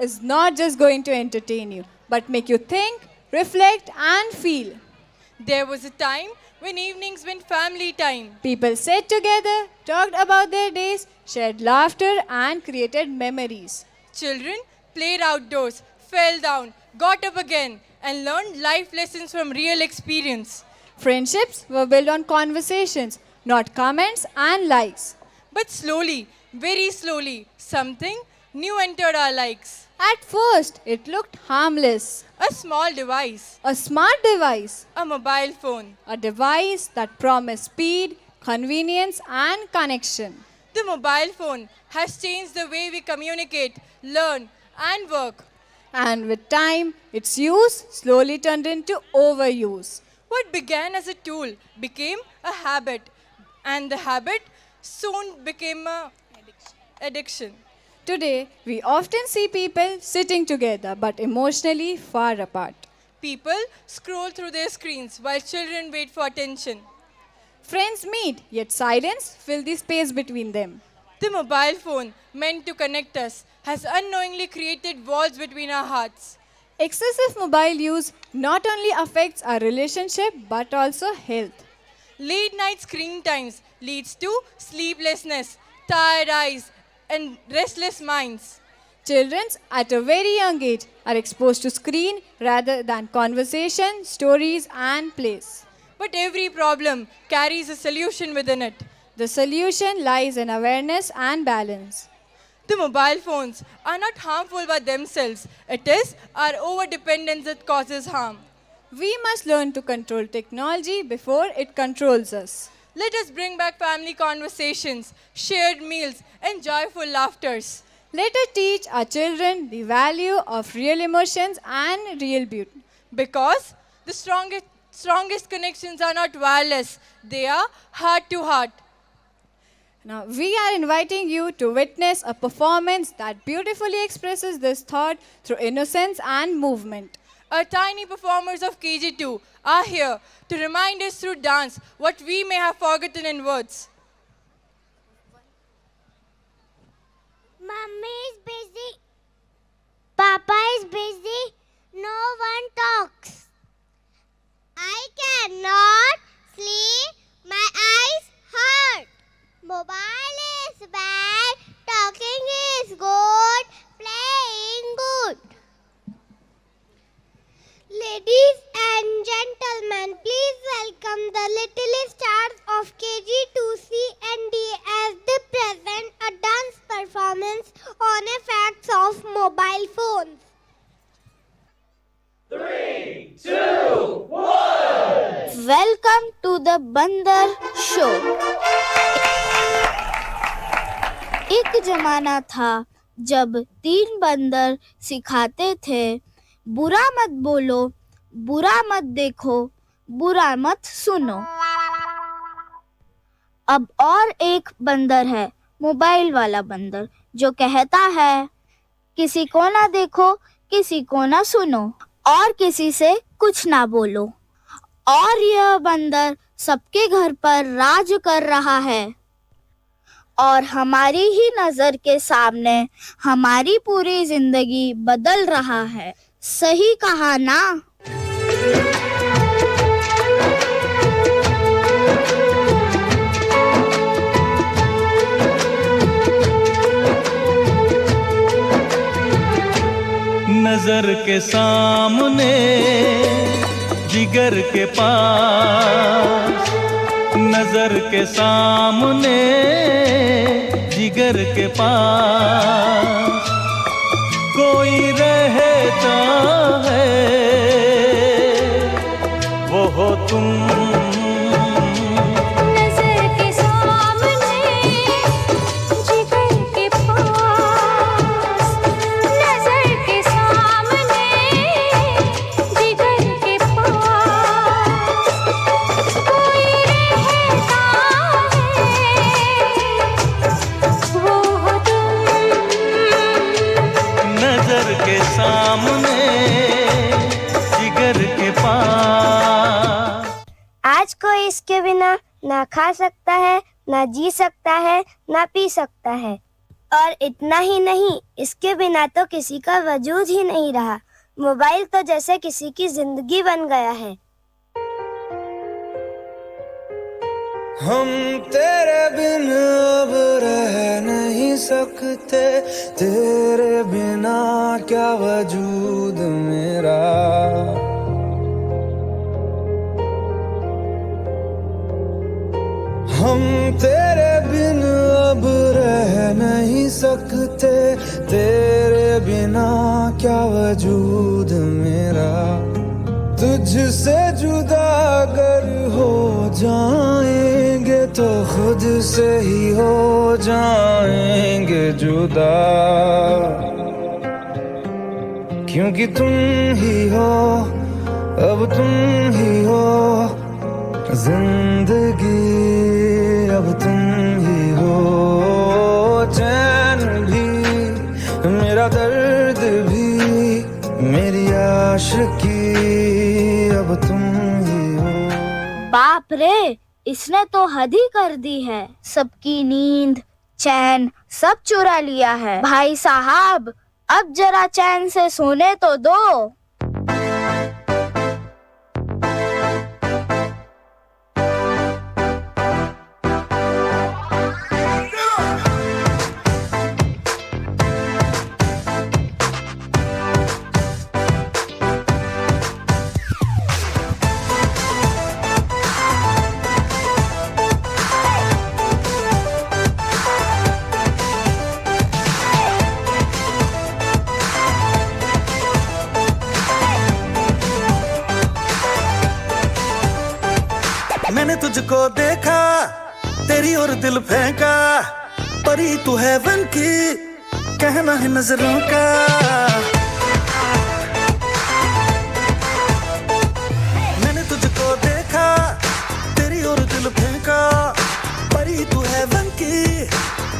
is not just going to entertain you, but make you think, reflect, and feel. There was a time when evenings meant family time. People sat together, talked about their days, shared laughter, and created memories. Children played outdoors, fell down, got up again, and learned life lessons from real experience. Friendships were built on conversations, not comments and likes. But slowly, very slowly, something new entered our likes. At first, it looked harmless. A small device, A smart device, a mobile phone. a device that promised speed, convenience, and connection. The mobile phone has changed the way we communicate, learn, and work. And with time, its use slowly turned into overuse. What began as a tool became a habit, and the habit soon became a addiction. Today, we often see people sitting together but emotionally far apart. People scroll through their screens while children wait for attention. Friends meet, yet silence fills the space between them. The mobile phone, meant to connect us, has unknowingly created walls between our hearts. Excessive mobile use not only affects our relationship but also health. Late night screen times leads to sleeplessness, tired eyes, and restless minds. Children at a very young age are exposed to screen rather than conversation, stories, and plays. But every problem carries a solution within it. The solution lies in awareness and balance. The mobile phones are not harmful by themselves. It is our overdependence that causes harm. We must learn to control technology before it controls us. Let us bring back family conversations, shared meals, and joyful laughters. Let us teach our children the value of real emotions and real beauty. Because the strongest connections are not wireless, they are heart to heart. Now, we are inviting you to witness a performance that beautifully expresses this thought through innocence and movement. Our tiny performers of KG2 are here to remind us through dance what we may have forgotten in words. Mummy is busy. Papa is busy. No one talks. I cannot sleep. My eyes hurt. Mobile is bad. Talking is good. Playing good. Ladies and gentlemen, please welcome the little stars of KG2C and D as they present a dance performance on effects of mobile phones. 3, 2, 1. Welcome to the Bandar Show. एक जमाना था जब 3 बंदर सिखाते थे, बुरा मत बोलो, बुरा मत देखो, बुरा मत सुनो। अब और एक बंदर है, मोबाइल वाला बंदर, जो कहता है किसी को ना देखो, किसी को ना सुनो और किसी से कुछ ना बोलो। और यह बंदर सबके घर पर राज कर रहा है और हमारी ही नजर के सामने हमारी पूरी जिंदगी बदल रहा है। सही कहा ना? नजर के सामने जिगर के पास, नजर के सामने जिगर के पास कोई रहता है, वो हो तुम। आज कोई इसके बिना ना खा सकता है, ना जी सकता है, ना पी सकता है। और इतना ही नहीं, इसके बिना तो किसी का वजूद ही नहीं रहा। मोबाइल तो जैसे किसी की जिंदगी बन गया है। हम तेरे बिन अब रह नहीं सकते, तेरे बिना क्या वजूद मेरा। हम तेरे बिन अब रह नहीं सकते, तेरे बिना क्या वजूद मेरा। तुझसे जुदा अगर हो जाएंगे तो खुद से ही हो जाएंगे जुदा, क्योंकि तुम ही हो, अब तुम ही हो जिंदगी, अब तुम ही हो। चैन भी, मेरा दर्द भी, मेरी आशिकी, अब तुम ही हो। बाप रे, इसने तो हद ही कर दी है। सबकी नींद, चैन सब चुरा लिया है। भाई साहब, अब जरा चैन से सोने तो दो। मैंने तुझको देखा, तेरी ओर दिल फेंका, परी तू हेवन की, कहना है नजरों का। मैंने तुझको देखा, तेरी ओर दिल फेंका, परी तू हेवन की,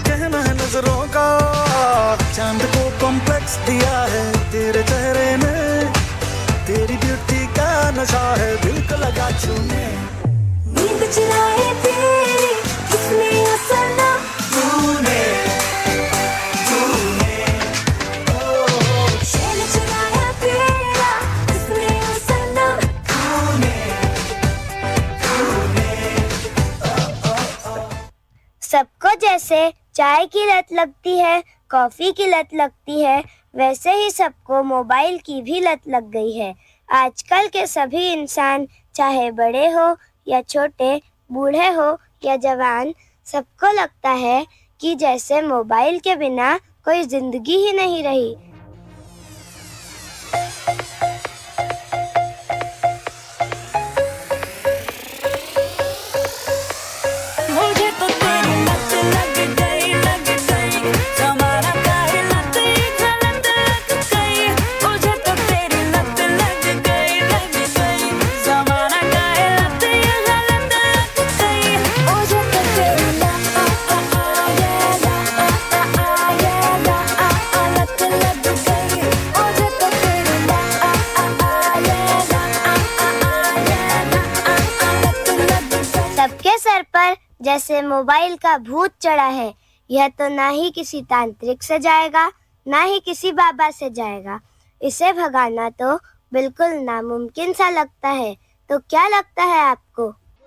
कहना है नजरों का। चांद को कॉम्प्लेक्स दिया है तेरे चेहरे ने, तेरी ब्यूटी का नशा है दिल को लगा छूने। नींद चुराए तेरी किसने असरना, तूने शैल चुराया तेरा किसने असरना, सबको जैसे चाय की लत लगती है, कॉफी की लत लगती है, वैसे ही सबको मोबाइल की भी लत लग गई है। आजकल के सभी इंसान, चाहे बड़े हो या छोटे, बूढ़े हो या जवान, सबको लगता है कि जैसे मोबाइल के बिना कोई जिंदगी ही नहीं रही। मुझे तो तेरी लत लग गई, लग गई, जमाना काहे लत गलत लग गई। मुझे तो तेरी लत लग गई, लग गई, जमाना काहे लत गलत लग गई। मुझे तो तेरी लत लत लग गई, मुझे तो तेरी सबके सर पर जैसे मोबाइल का भूत चढ़ा है। यह तो ना ही किसी तांत्रिक से जाएगा, ना ही किसी बाबा से जाएगा। इसे भगाना तो बिल्कुल नामुमकिन सा लगता है। तो क्या लगता है आपको?